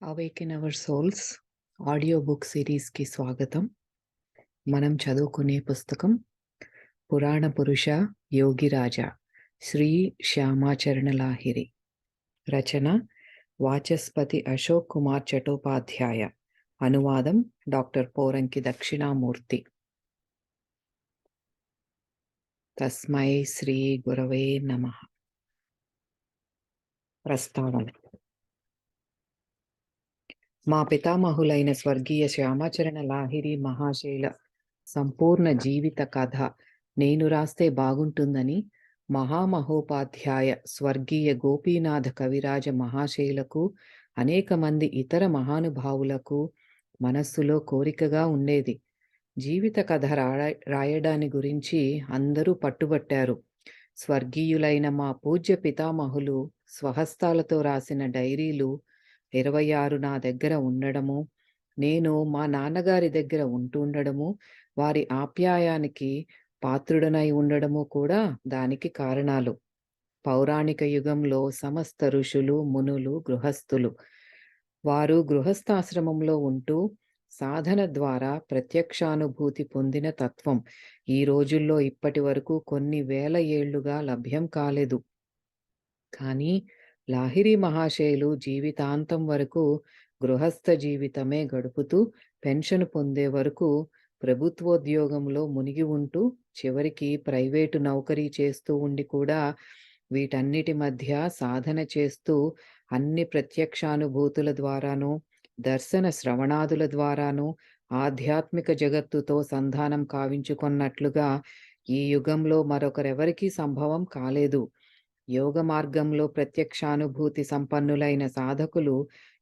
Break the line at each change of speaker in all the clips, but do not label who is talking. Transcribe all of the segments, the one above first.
Awaken our souls audio book సిరీస్కి స్వాగతం. మనం చదువుకునే పుస్తకం పురాణ పురుష యోగిరాజా శ్రీ శ్యామాచరణ లాహిరి. రచన వాచస్పతి అశోక్ కుమార్ చటోపాధ్యాయ. అనువాదం డాక్టర్ పోరంకి దక్షిణామూర్తి. తస్మై శ్రీ గురవే నమః. ప్రస్తావన. మా పితామహులైన స్వర్గీయ శ్యామాచరణ లాహిరి మహాశైల సంపూర్ణ జీవిత కథ నేను రాస్తే బాగుంటుందని మహామహోపాధ్యాయ స్వర్గీయ గోపీనాథ కవిరాజ మహాశైలకు అనేక మంది ఇతర మహానుభావులకు మనస్సులో కోరికగా ఉండేది. జీవిత కథ రాయడాని గురించి అందరూ పట్టుబట్టారు. స్వర్గీయులైన మా పూజ్య పితామహులు స్వహస్తాలతో రాసిన డైరీలు 26 నా దగ్గర ఉండడము, నేను మా నాన్నగారి దగ్గర ఉంటుండడము, వారి ఆప్యాయానికి పాత్రుడనై ఉండడము కూడా దానికి కారణాలు. పౌరాణిక యుగంలో సమస్త ఋషులు, మునులు, గృహస్థులు వారు గృహస్థాశ్రమంలో ఉంటూ సాధన ద్వారా ప్రత్యక్షానుభూతి పొందిన తత్వం ఈ రోజుల్లో ఇప్పటి వరకు కొన్ని వేల ఏళ్లుగా లభ్యం కాలేదు. కానీ లాహిరి మహాశయులు జీవితాంతం వరకు గృహస్థ జీవితమే గడుపుతూ పెన్షన్ పొందే వరకు ప్రభుత్వోద్యోగంలో మునిగి ఉంటూ చివరికి ప్రైవేటు నౌకరీ చేస్తూ ఉండి కూడా వీటన్నిటి మధ్య సాధన చేస్తూ అన్ని ప్రత్యక్షానుభూతుల ద్వారానూ దర్శన శ్రవణాదుల ద్వారానూ ఆధ్యాత్మిక జగత్తుతో సంధానం కావించుకున్నట్లుగా ఈ యుగంలో మరొకరెవరికీ సంభవం కాలేదు. యోగ మార్గంలో ప్రత్యక్షానుభూతి సంపన్నులైన సాధకులు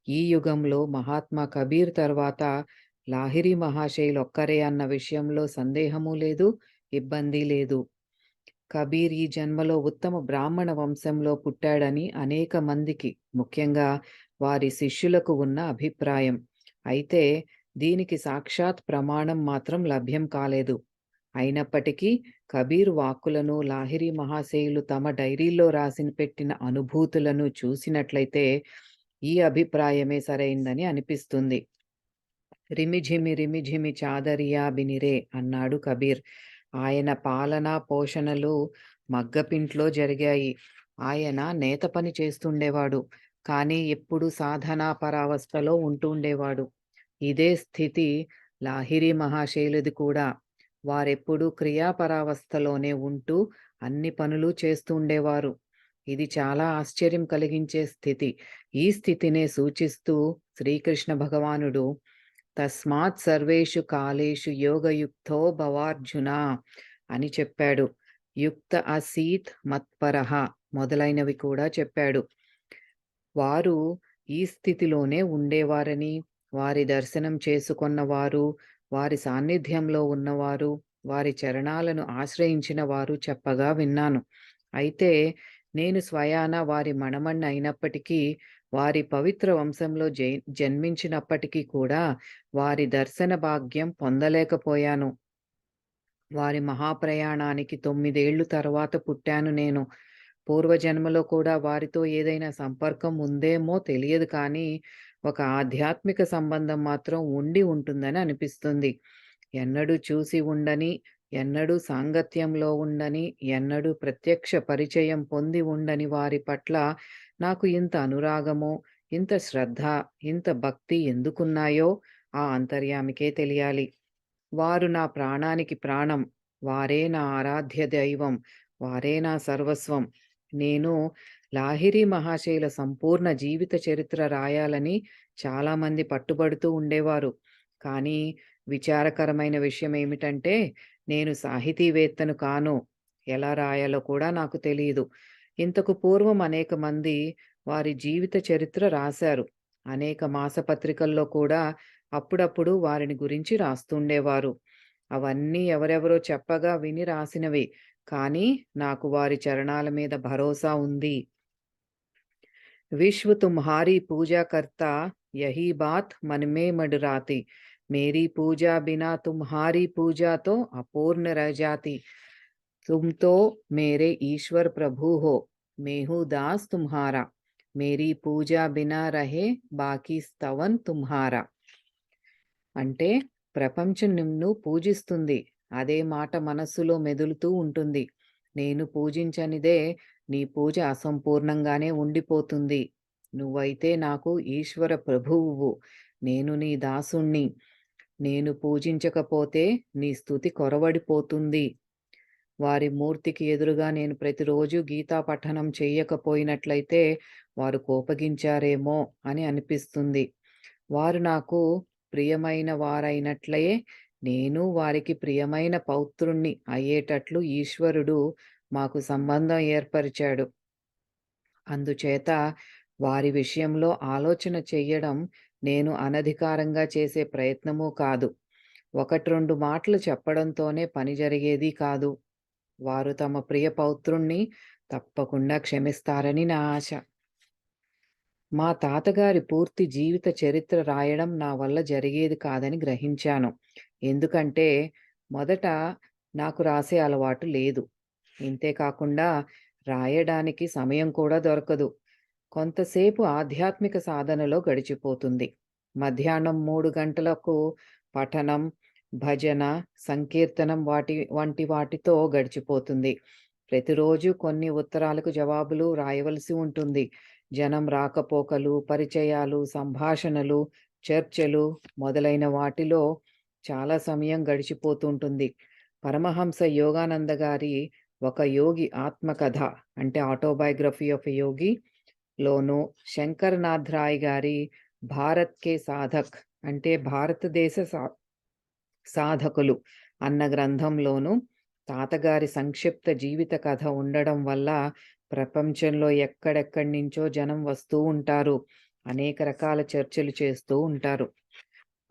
ఈ యుగంలో మహాత్మా కబీర్ తర్వాత లాహిరి మహాశయులొక్కరే అన్న విషయంలో సందేహమూ లేదు, ఇబ్బంది లేదు. కబీర్ ఈ జన్మలో ఉత్తమ బ్రాహ్మణ వంశంలో పుట్టాడని అనేక మందికి, ముఖ్యంగా వారి శిష్యులకు ఉన్న అభిప్రాయం. అయితే దీనికి సాక్షాత్ ప్రమాణం మాత్రం లభ్యం కాలేదు. అయినప్పటికీ కబీర్ వాక్కులను లాహిరి మహాశయులు తమ డైరీల్లో రాసి పెట్టిన అనుభూతులను చూసినట్లయితే ఈ అభిప్రాయమే సరైందని అనిపిస్తుంది. రిమిఝిమి రిమిఝిమి చాదరియా బినిరే అన్నాడు కబీర్. ఆయన పాలనా పోషణలు మగ్గపింట్లో జరిగాయి. ఆయన నేత పని చేస్తుండేవాడు, కానీ ఎప్పుడు సాధనా పరావస్థలో ఉంటుండేవాడు. ఇదే స్థితి లాహిరి మహాశయులది కూడా. వారెప్పుడూ క్రియాపరావస్థలోనే ఉంటూ అన్ని పనులు చేస్తుండేవారు. ఇది చాలా ఆశ్చర్యం కలిగించే స్థితి. ఈ స్థితినే సూచిస్తూ శ్రీకృష్ణ భగవానుడు తస్మాత్ సర్వేషు కాలేషు యోగయుక్తో భవార్జున అని చెప్పాడు. యుక్త అసీత్ మత్పరః మొదలైనవి కూడా చెప్పాడు. వారు ఈ స్థితిలోనే ఉండేవారని, వారి దర్శనం చేసుకొన్నవారు, వారి సాన్నిధ్యంలో ఉన్నవారు, వారి చరణాలను ఆశ్రయించిన వారు చెప్పగా విన్నాను. అయితే నేను స్వయాన వారి మణమణ్ణి అయినప్పటికీ, వారి పవిత్ర వంశంలో జన్మించినప్పటికీ కూడా వారి దర్శన భాగ్యం పొందలేకపోయాను. వారి మహాప్రయాణానికి 9 ఏళ్లు తర్వాత పుట్టాను నేను. పూర్వజన్మలో కూడా వారితో ఏదైనా సంపర్కం ఉందేమో తెలియదు, కానీ ఒక ఆధ్యాత్మిక సంబంధం మాత్రం ఉండి ఉంటుందని అనిపిస్తుంది. ఎన్నడూ చూసి ఉండని, ఎన్నడూ సాంగత్యంలో ఉండని, ఎన్నడూ ప్రత్యక్ష పరిచయం పొంది ఉండని వారి పట్ల నాకు ఇంత అనురాగమో, ఇంత శ్రద్ధ, ఇంత భక్తి ఎందుకున్నాయో ఆ అంతర్యామికే తెలియాలి. వారు నా ప్రాణానికి ప్రాణం, వారే నా ఆరాధ్య దైవం, వారే నా సర్వస్వం. నేను లాహిరి మహాశయుల సంపూర్ణ జీవిత చరిత్ర రాయాలని చాలామంది పట్టుబడుతూ ఉండేవారు. కానీ విచారకరమైన విషయం ఏమిటంటే, నేను సాహితీవేత్తను కాను, ఎలా రాయాలో కూడా నాకు తెలియదు. ఇంతకు పూర్వం అనేక మంది వారి జీవిత చరిత్ర రాశారు. అనేక మాసపత్రికల్లో కూడా అప్పుడప్పుడు వారిని గురించి రాస్తుండేవారు. అవన్నీ ఎవరెవరో చెప్పగా విని రాసినవి, కానీ నాకు వారి చరణాల మీద భరోసా ఉంది. విశ్వ తుమ్హారీ పూజా కర్తా, యహీ బాత్ मन में मंडराती, मेरी पूजा बिना तुम्हारी पूजा तो अपूर्ण रह जाती, तुम तो मेरे ईश्वर प्रभु हो, मैं हूँ दास तुम्हारा, మేరీ పూజా బినా రహే బాకీ స్తవన్ తుమ్హారా. అంటే ప్రపంచం నిన్ను పూజిస్తుంది. అదే మాట మనస్సులో మెదులుతూ ఉంటుంది. నేను పూజించనిదే నీ పూజ అసంపూర్ణంగానే ఉండిపోతుంది. నువ్వైతే నాకు ఈశ్వర ప్రభువువు. నేను నీ దాసుణ్ణి. నేను పూజించకపోతే నీ స్తుతి కొరవడిపోతుంది. వారి మూర్తికి ఎదురుగా నేను ప్రతిరోజు గీతా పఠనం చెయ్యకపోయినట్లయితే వారు కోపగించారేమో అని అనిపిస్తుంది. వారు నాకు ప్రియమైన వారైనట్లే నేను వారికి ప్రియమైన పౌత్రుణ్ణి అయ్యేటట్లు ఈశ్వరుడు మాకు సంబంధం ఏర్పరిచాడు. అందుచేత వారి విషయంలో ఆలోచన చెయ్యడం నేను అనధికారంగా చేసే ప్రయత్నమూ కాదు. 1, 2 మాటలు చెప్పడంతోనే పని జరిగేది కాదు. వారు తమ ప్రియ పౌత్రుణ్ణి తప్పకుండా క్షమిస్తారని నా ఆశ. మా తాతగారి పూర్తి జీవిత చరిత్ర రాయడం నా వల్ల జరిగేది కాదని గ్రహించాను. ఎందుకంటే మొదట నాకు రాసే అలవాటు లేదు. ఇంతే కాకుండా రాయడానికి సమయం కూడా దొరకదు. కొంతసేపు ఆధ్యాత్మిక సాధనలో గడిచిపోతుంది. మధ్యాహ్నం 3 గంటలకు పఠనం, భజన, సంకీర్తనం వంటి వాటితో గడిచిపోతుంది. ప్రతిరోజు కొన్ని ఉత్తరాలకు జవాబులు రాయవలసి ఉంటుంది. జనం రాకపోకలు, పరిచయాలు, సంభాషణలు, చర్చలు మొదలైన వాటిలో చాలా సమయం గడిచిపోతుంటుంది. పరమహంస యోగానంద గారి ఒక యోగి ఆత్మకథ అంటే ఆటోబయోగ్రఫీ ఆఫ్ ఎ యోగి లోను, శంకరనాథ్ రాయ్ గారి భారత్ కే సాధక్ అంటే భారతదేశ సాధకులు అన్న గ్రంథంలోను తాతగారి సంక్షిప్త జీవిత కథ ఉండడం వల్ల ప్రపంచంలో ఎక్కడెక్కడి నుంచో జనం వస్తూ ఉంటారు. అనేక రకాల చర్చలు చేస్తూ ఉంటారు.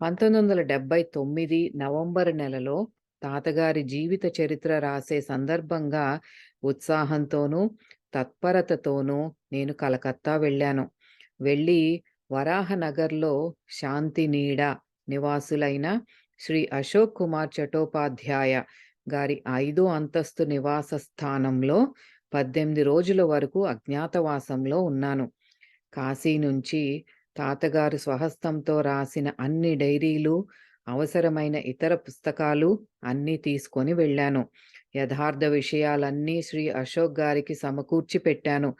1979 నవంబర్ నెలలో తాతగారి జీవిత చరిత్ర రాసే సందర్భంగా ఉత్సాహంతోనూ, తత్పరతతోనూ నేను కలకత్తా వెళ్ళాను. వెళ్ళి వరాహనగర్‌లో శాంతినీడ నివాసులైన శ్రీ అశోక్ కుమార్ చటోపాధ్యాయ గారి 5దో అంతస్తు నివాస స్థానంలో 18 రోజుల వరకు అజ్ఞాతవాసంలో ఉన్నాను. కాశీ నుంచి తాతగారు స్వహస్తంతో రాసిన అన్ని డైరీలు, అవసరమైన ఇతర పుస్తకాలు అన్నీ తీసుకొని వెళ్ళాను. యథార్థ విషయాలన్నీ శ్రీ అశోక్ గారికి సమకూర్చి పెట్టాను.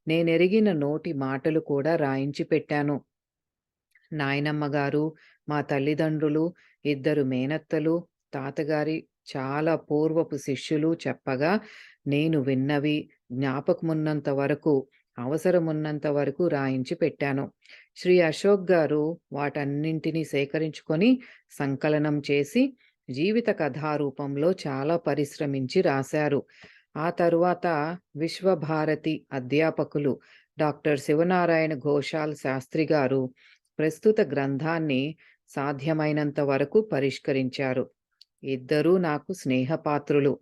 నేనెరిగిన నోటి మాటలు కూడా రాయించి పెట్టాను. నాయనమ్మ గారు, మా తల్లిదండ్రులు, 2 మేనత్తలు, తాతగారి చాలా పూర్వపు శిష్యులు చెప్పగా, నేను విన్నవి జ్ఞాపకమున్నంత వరకు, అవసరమున్నంత వరకు రాయించి పెట్టాను. శ్రీ అశోక్ గారు వాటన్నింటినీ సేకరించుకొని, సంకలనం చేసి, జీవిత కథారూపంలో చాలా పరిశ్రమించి రాశారు. ఆ తరువాత విశ్వభారతి అధ్యాపకులు డాక్టర్ శివనారాయణ ఘోషాల్ శాస్త్రి గారు ప్రస్తుత గ్రంథాన్ని సాధ్యమైనంత వరకు పరిష్కరించారు. ఇద్దరూ నాకు స్నేహపాత్రులు.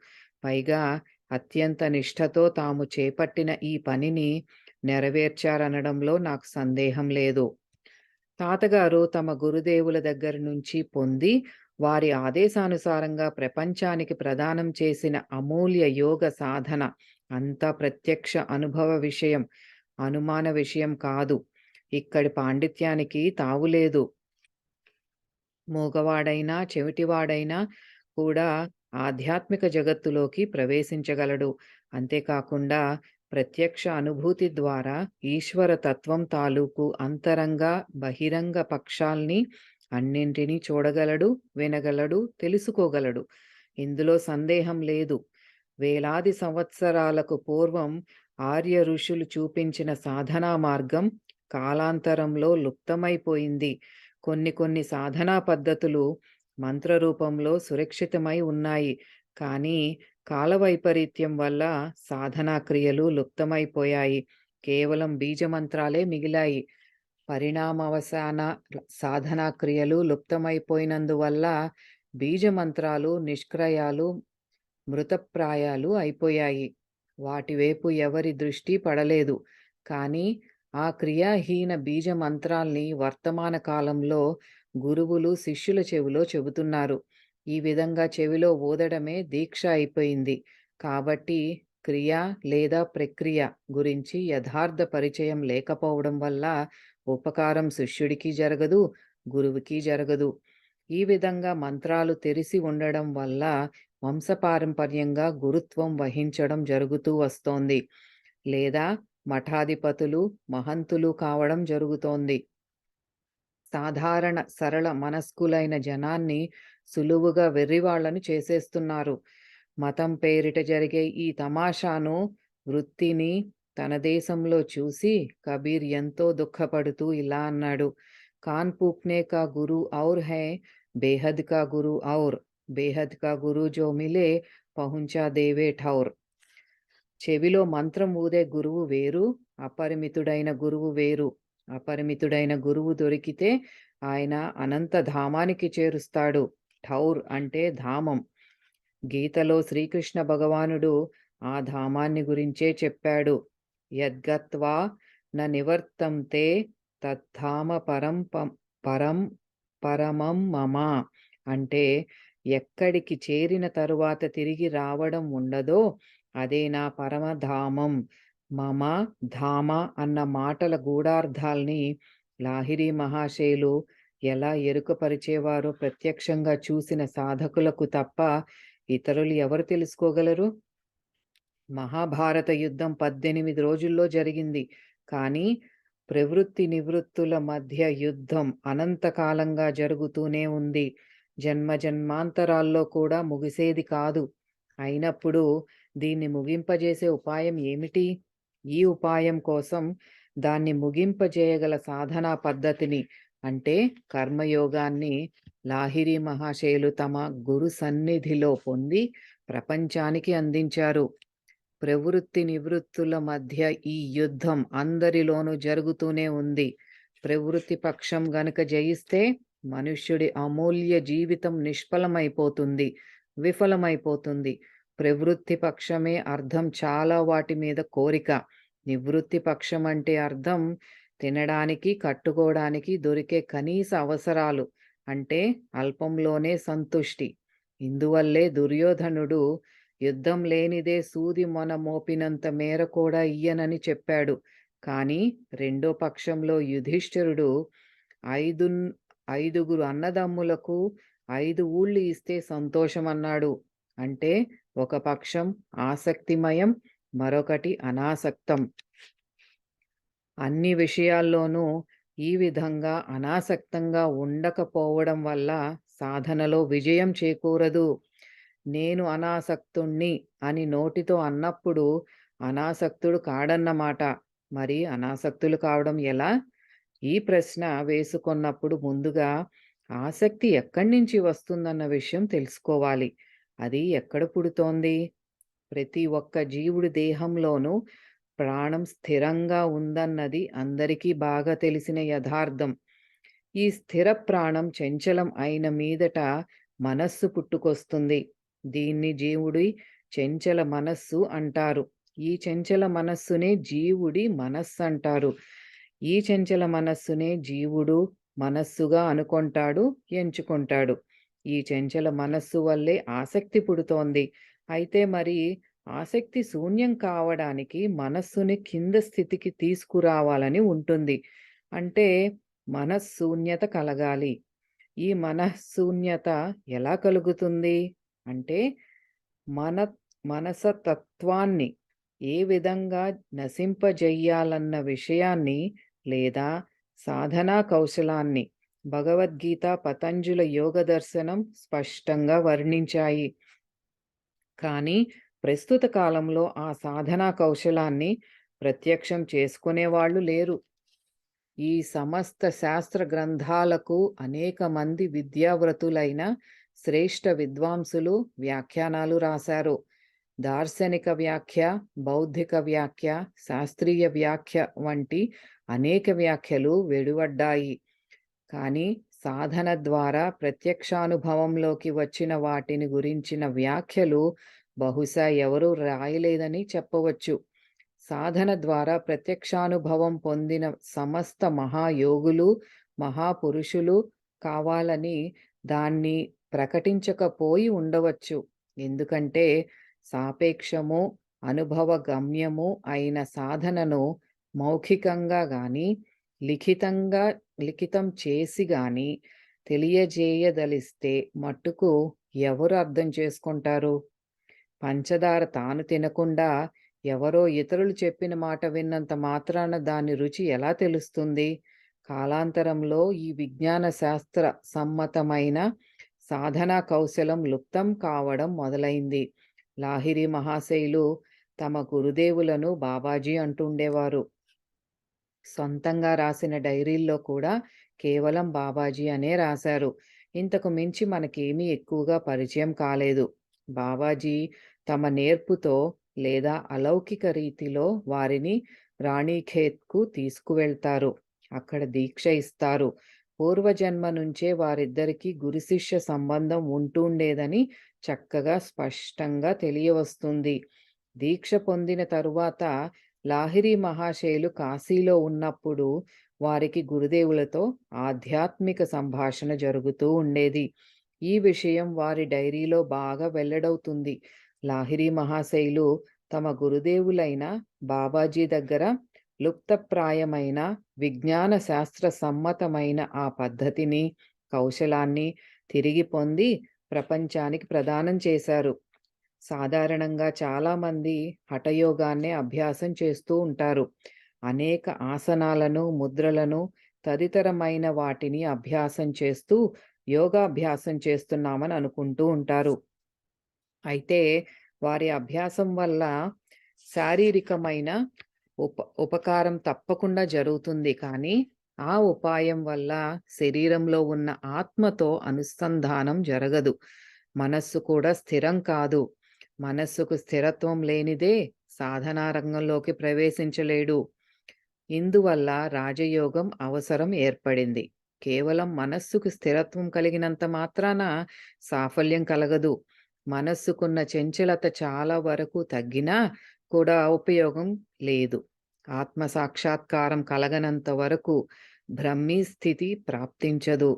పైగా అత్యంత నిష్ఠతో తాము చేపట్టిన ఈ పనిని నెరవేర్చారనడంలో నాకు సందేహం లేదు. తాతగారు తమ గురుదేవుల దగ్గర నుంచి పొంది, వారి ఆదేశానుసారంగా ప్రపంచానికి ప్రదానం చేసిన అమూల్య యోగ సాధన అంతా ప్రత్యక్ష అనుభవ విషయం, అనుమాన విషయం కాదు. ఇక్కడి పాండిత్యానికి తావులేదు. మూగవాడైనా, చెవిటివాడైనా కూడా ఆధ్యాత్మిక జగత్తులోకి ప్రవేశించగలడు. అంతేకాకుండా ప్రత్యక్ష అనుభూతి ద్వారా ఈశ్వర తత్వం తాలూకు అంతరంగ, బహిరంగ పక్షాల్ని అన్నింటినీ చూడగలడు, వినగలడు, తెలుసుకోగలడు. ఇందులో సందేహం లేదు. వేలాది సంవత్సరాలకు పూర్వం ఆర్య ఋషులు చూపించిన సాధనా మార్గం కాలాంతరంలో లుప్తమైపోయింది. కొన్ని సాధనా పద్ధతులు మంత్రరూపంలో సురక్షితమై ఉన్నాయి. కానీ కాలవైపరీత్యం వల్ల సాధనా క్రియలు లుప్తమైపోయాయి. కేవలం బీజమంత్రాలే మిగిలాయి. పరిణామావసాన సాధనా క్రియలు లుప్తమైపోయినందువల్ల బీజమంత్రాలు నిష్క్రయాలు, మృతప్రాయాలు అయిపోయాయి. వాటివైపు ఎవరి దృష్టి పడలేదు. కానీ ఆ క్రియాహీన బీజ మంత్రాల్ని వర్తమాన కాలంలో గురువులు శిష్యుల చెవిలో చెబుతున్నారు. ఈ విధంగా చెవిలో ఊదడమే దీక్ష అయిపోయింది. కాబట్టి క్రియ లేదా ప్రక్రియ గురించి యథార్థ పరిచయం లేకపోవడం వల్ల ఉపకారం శిష్యుడికి జరగదు, గురువుకి జరగదు. ఈ విధంగా మంత్రాలు తెలిసి ఉండడం వల్ల వంశపారంపర్యంగా గురుత్వం వహించడం జరుగుతూ వస్తోంది. లేదా మఠాధిపతులు, మహంతులు కావడం జరుగుతోంది. సాధారణ సరళ మనస్కులైన జనాన్ని సులువుగా వెర్రివాళ్లను చేసేస్తున్నారు. మతం పేరిట జరిగే ఈ తమాషాను, వృత్తిని తన దేశంలో చూసి కబీర్ ఎంతో దుఃఖపడుతూ ఇలా అన్నాడు: కాన్ పూక్నే కా గురు ఔర్ హై, బేహద్ కా గురు ఔర్, బేహద్ కా గురు జో మిలే పహుంచా దేవే ఠౌర్. చెవిలో మంత్రం ఊదే గురువు వేరు, అపరిమితుడైన గురువు వేరు. అపరిమితుడైన గురువు దొరికితే ఆయన అనంత ధామానికి చేరుస్తాడు. ఠౌర్ అంటే ధామం. గీతలో శ్రీకృష్ణ భగవానుడు ఆ ధామాన్ని గురించే చెప్పాడు. యద్గత్వా న నివర్తంతే తద్ధామ పరం పరమం మమ. అంటే ఎక్కడికి చేరిన తరువాత తిరిగి రావడం ఉండదో అదే నా పరమధామం. మమ ధామ అన్న మాటల గూఢార్థాల్ని లాహిరి మహాశయులు ఎలా ఎరుకపరిచేవారో ప్రత్యక్షంగా చూసిన సాధకులకు తప్ప ఇతరులు ఎవరు తెలుసుకోగలరు? మహాభారత యుద్ధం 18 రోజుల్లో జరిగింది. కానీ ప్రవృత్తి నివృత్తుల మధ్య యుద్ధం అనంతకాలంగా జరుగుతూనే ఉంది. జన్మాంతరాల్లో కూడా ముగిసేది కాదు. అయినప్పుడు దీన్ని ముగింపజేసే ఉపాయం ఏమిటి? ఈ ఉపాయం కోసం దాన్ని ముగింపజేయగల సాధనా పద్ధతిని అంటే కర్మయోగాన్ని లాహిరి మహాశయులు తమ గురు సన్నిధిలో పొంది ప్రపంచానికి అందించారు. ప్రవృత్తి నివృత్తుల మధ్య ఈ యుద్ధం అందరిలోనూ జరుగుతూనే ఉంది. ప్రవృత్తి పక్షం గనుక జయిస్తే మనుష్యుడి అమూల్య జీవితం నిష్ఫలమైపోతుంది, విఫలమైపోతుంది. ప్రవృత్తి పక్షమే అర్థం చాలా వాటి మీద కోరిక. నివృత్తి పక్షం అంటే అర్థం తినడానికి, కట్టుకోవడానికి దొరికే కనీస అవసరాలు అంటే అల్పంలోనే సంతుష్టి. ఇందువల్లే దుర్యోధనుడు యుద్ధం లేనిదే సూది మొన మోపినంత మేర కూడా ఇయ్యనని చెప్పాడు. కానీ రెండో పక్షంలో యుధిష్ఠిరుడు ఐదుగురు అన్నదమ్ములకు 5 ఊళ్ళు ఇస్తే సంతోషమన్నాడు. అంటే ఒక పక్షం ఆసక్తిమయం, మరొకటి అనాసక్తం. అన్ని విషయాల్లోనూ ఈ విధంగా అనాసక్తంగా ఉండకపోవడం వల్ల సాధనలో విజయం చేకూరదు. నేను అనాసక్తుణ్ణి అని నోటితో అన్నప్పుడు అనాసక్తుడు కాడన్నమాట. మరి అనాసక్తులు కావడం ఎలా? ఈ ప్రశ్న వేసుకున్నప్పుడు ముందుగా ఆసక్తి ఎక్కడి నుంచి వస్తుందన్న విషయం తెలుసుకోవాలి. అది ఎక్కడ పుడుతోంది? ప్రతి ఒక్క జీవుడి దేహంలోనూ ప్రాణం స్థిరంగా ఉందన్నది అందరికీ బాగా తెలిసిన యథార్థం. ఈ స్థిర ప్రాణం చంచలం అయిన మీదట మనస్సు పుట్టుకొస్తుంది. దీన్ని జీవుడి చంచల మనస్సు అంటారు. ఈ చంచల మనస్సునే జీవుడి మనస్సు అంటారు. ఈ చంచల మనస్సునే జీవుడు మనస్సుగా అనుకుంటాడు, ఎంచుకుంటాడు. ఈ చంచల మనస్సు వల్లే ఆసక్తి పుడుతోంది. అయితే మరి ఆసక్తి శూన్యం కావడానికి మనస్సుని కింద స్థితికి తీసుకురావాలని ఉంటుంది. అంటే మనశ్శూన్యత కలగాలి. ఈ మనశ్శూన్యత ఎలా కలుగుతుంది? అంటే మన మనసతత్వాన్ని ఏ విధంగా నశింపజెయ్యాలన్న విషయాన్ని లేదా సాధనా కౌశలాన్ని భగవద్గీత, పతంజుల యోగ దర్శనం స్పష్టంగా వర్ణించాయి. కానీ ప్రస్తుత కాలంలో ఆ సాధనా కౌశలాన్ని ప్రత్యక్షం చేసుకునేవాళ్ళు లేరు. ఈ సమస్త శాస్త్ర గ్రంథాలకు అనేక మంది విద్యావ్రతులైన శ్రేష్ఠ విద్వాంసులు వ్యాఖ్యానాలు రాశారు. దార్శనిక వ్యాఖ్య, బౌద్ధిక వ్యాఖ్య, శాస్త్రీయ వ్యాఖ్య వంటి అనేక వ్యాఖ్యలు వెలువడ్డాయి. కానీ సాధన ద్వారా ప్రత్యక్షానుభవంలోకి వచ్చిన వాటిని గురించిన వ్యాఖ్యలు బహుశా ఎవరూ రాయలేదని చెప్పవచ్చు. సాధన ద్వారా ప్రత్యక్షానుభవం పొందిన సమస్త మహాయోగులు, మహాపురుషులు కావాలని దాన్ని ప్రకటించకపోయి ఉండవచ్చు. ఎందుకంటే సాపేక్షము, అనుభవ గమ్యము అయిన సాధనను మౌఖికంగా గాని, లిఖితంగా లిఖితం చేసి గాని తెలియజేయదలిస్తే మట్టుకు ఎవరు అర్థం చేసుకుంటారు? పంచదార తాను తినకుండా ఎవరో ఇతరులు చెప్పిన మాట విన్నంత మాత్రాన దాని రుచి ఎలా తెలుస్తుంది? కాలాంతరంలో ఈ విజ్ఞాన శాస్త్ర సమ్మతమైన సాధనా కౌశలం లుప్తం కావడం మొదలైంది. లాహిరి మహాశయులు తమ గురుదేవులను బాబాజీ అంటుండేవారు. సొంతంగా రాసిన డైరీల్లో కూడా కేవలం బాబాజీ అనే రాశారు. ఇంతకు మించి మనకేమీ ఎక్కువగా పరిచయం కాలేదు. బాబాజీ తమ నేర్పుతో లేదా అలౌకిక రీతిలో వారిని రాణిఖేత్‌కు తీసుకువెళ్తారు. అక్కడ దీక్ష ఇస్తారు. పూర్వజన్మ నుంచే వారిద్దరికీ గురు శిష్య సంబంధం ఉంటుండేదని చక్కగా స్పష్టంగా తెలియవస్తుంది. దీక్ష పొందిన తరువాత లాహిరి మహాశయులు కాశీలో ఉన్నప్పుడు వారికి గురుదేవులతో ఆధ్యాత్మిక సంభాషణ జరుగుతూ ఉండేది. ఈ విషయం వారి డైరీలో బాగా వెల్లడవుతుంది. లాహిరి మహాశయులు తమ గురుదేవులైన బాబాజీ దగ్గర లుప్తప్రాయమైన విజ్ఞాన శాస్త్ర సమ్మతమైన ఆ పద్ధతిని, కౌశలాన్ని తిరిగి పొంది ప్రపంచానికి ప్రదానం చేశారు. సాధారణంగా చాలామంది హఠయోగాన్నే అభ్యాసం చేస్తూ ఉంటారు. అనేక ఆసనాలను, ముద్రలను తదితరమైన వాటిని అభ్యాసం చేస్తూ యోగాభ్యాసం చేస్తున్నామని అనుకుంటూ ఉంటారు. అయితే వారి అభ్యాసం వల్ల శారీరకమైన ఉపకారం తప్పకుండా జరుగుతుంది. కానీ ఆ ఉపాయం వల్ల శరీరంలో ఉన్న ఆత్మతో అనుసంధానం జరగదు. మనస్సు కూడా స్థిరం కాదు. మనస్సుకు స్థిరత్వం లేనిదే సాధనా రంగంలోకి ప్రవేశించలేడు. ఇందువల్ల రాజయోగం అవసరం ఏర్పడింది. కేవలం మనస్సుకు స్థిరత్వం కలిగినంత మాత్రాన సాఫల్యం కలగదు. మనస్సుకున్న చంచలత చాలా వరకు తగ్గినా కూడా ఉపయోగం లేదు. ఆత్మ సాక్షాత్కారం కలగనంత వరకు బ్రహ్మీ స్థితి ప్రాప్తించదు.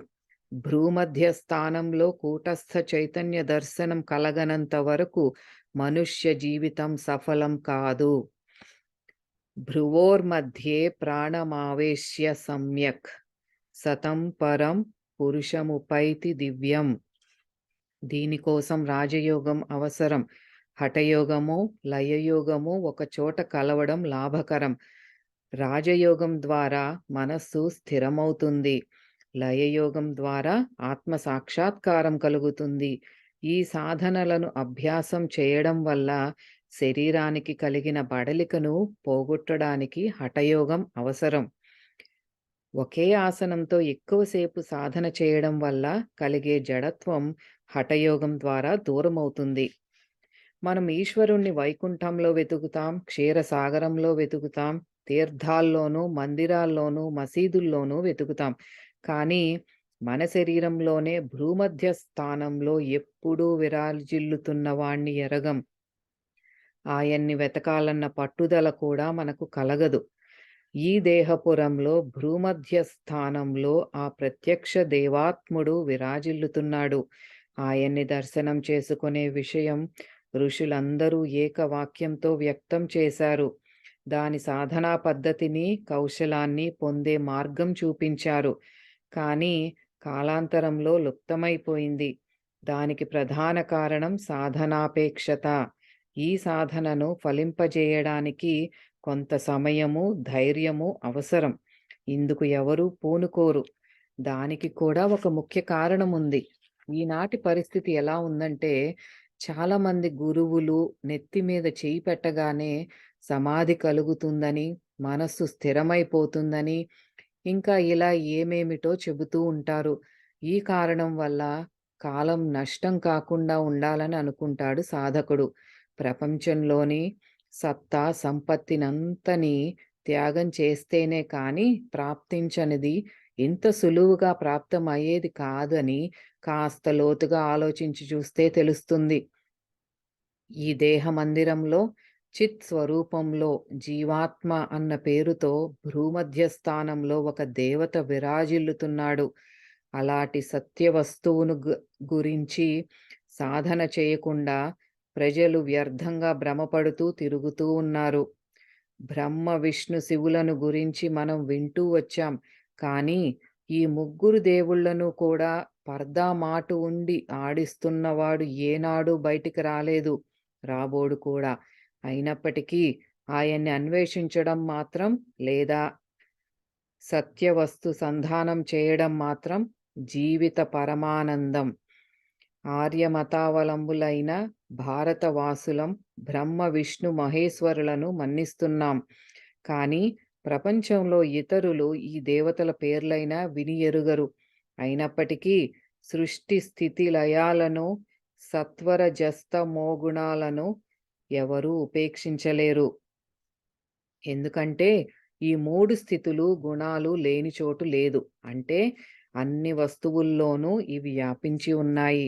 భ్రూమధ్య స్థానంలో కూటస్థ చైతన్య దర్శనం కలగనంత వరకు మనుష్య జీవితం సఫలం కాదు. భ్రువోర్మధ్యే ప్రాణమావేశ్య సమ్యక్ సతం పరం పురుషముపైతి దివ్యం. దీనికోసం రాజయోగం అవసరం. హఠయోగము, లయయోగము ఒక చోట కలవడం లాభకరం. రాజయోగం ద్వారా మనస్సు స్థిరమవుతుంది. లయయోగం ద్వారా ఆత్మ సాక్షాత్కారం కలుగుతుంది. ఈ సాధనలను అభ్యాసం చేయడం వల్ల శరీరానికి కలిగిన బడలికను పోగొట్టడానికి హఠయోగం అవసరం. ఒకే ఆసనంతో ఎక్కువసేపు సాధన చేయడం వల్ల కలిగే జడత్వం హఠయోగం ద్వారా దూరమవుతుంది. మనం ఈశ్వరుణ్ణి వైకుంఠంలో వెతుకుతాం, క్షీరసాగరంలో వెతుకుతాం, తీర్థాల్లోనూ, మందిరాల్లోనూ, మసీదుల్లోనూ వెతుకుతాం. కానీ మన శరీరంలోనే భ్రూమధ్య స్థానంలో ఎప్పుడూ విరాజిల్లుతున్న వాణ్ణి ఎరగం. ఆయన్ని వెతకాలన్న పట్టుదల కూడా మనకు కలగదు. ఈ దేహపురంలో భ్రూమధ్య స్థానంలో ఆ ప్రత్యక్ష దేవాత్ముడు విరాజిల్లుతున్నాడు. ఆయన్ని దర్శనం చేసుకునే విషయం ఋషులందరూ ఏకవాక్యంతో వ్యక్తం చేశారు. దాని సాధనా పద్ధతిని, కౌశలాన్ని పొందే మార్గం చూపించారు. కానీ కాలాంతరంలో లుప్తమైపోయింది. దానికి ప్రధాన కారణం సాధనాపేక్షత. ఈ సాధనను ఫలింపజేయడానికి కొంత సమయము, ధైర్యము అవసరం. ఇందుకు ఎవరూ పూనుకోరు. దానికి కూడా ఒక ముఖ్య కారణం ఉంది. ఈనాటి పరిస్థితి ఎలా ఉందంటే, చాలామంది గురువులు నెత్తి మీద చేయి పెట్టగానే సమాధి కలుగుతుందని, మనస్సు స్థిరమైపోతుందని, ఇంకా ఇలా ఏమేమిటో చెబుతూ ఉంటారు. ఈ కారణం వల్ల కాలం నష్టం కాకుండా ఉండాలని అనుకుంటాడు సాధకుడు. ప్రపంచంలోని సత్తా, సంపత్తినంతని త్యాగం చేస్తేనే కానీ ప్రాప్తించనిది ఇంత సులువుగా ప్రాప్తమయ్యేది కాదని కాస్త లోతుగా ఆలోచించి చూస్తే తెలుస్తుంది. ఈ దేహ మందిరంలో చిత్ స్వరూపంలో జీవాత్మ అన్న పేరుతో భ్రూమధ్య స్థానంలో ఒక దేవత విరాజిల్లుతున్నాడు. అలాంటి సత్య వస్తువును గురించి సాధన చేయకుండా ప్రజలు వ్యర్థంగా భ్రమపడుతూ తిరుగుతూ ఉన్నారు. బ్రహ్మ, విష్ణు, శివులను గురించి మనం వింటూ వచ్చాం. కానీ ఈ ముగ్గురు దేవుళ్ళను కూడా పర్దా మాటు ఉండి ఆడిస్తున్నవాడు ఏనాడూ బయటికి రాలేదు. రాబోడు కూడా. అయినప్పటికీ ఆయన్ని అన్వేషించడం మాత్రం లేదా సత్యవస్తు సంధానం చేయడం మాత్రం జీవిత పరమానందం. ఆర్యమతావలంబులైన భారతవాసులం బ్రహ్మ, విష్ణు, మహేశ్వరులను మన్నిస్తున్నాం. కానీ ప్రపంచంలో ఇతరులు ఈ దేవతల పేర్లైనా విని ఎరుగరు. అయినప్పటికీ సృష్టి స్థితి లయాలను, సత్వరజస్తమో గుణాలను ఎవరూ ఉపేక్షించలేరు. ఎందుకంటే ఈ 3 స్థితులు, గుణాలు లేని చోటు లేదు. అంటే అన్ని వస్తువుల్లోనూ ఇవి వ్యాపించి ఉన్నాయి.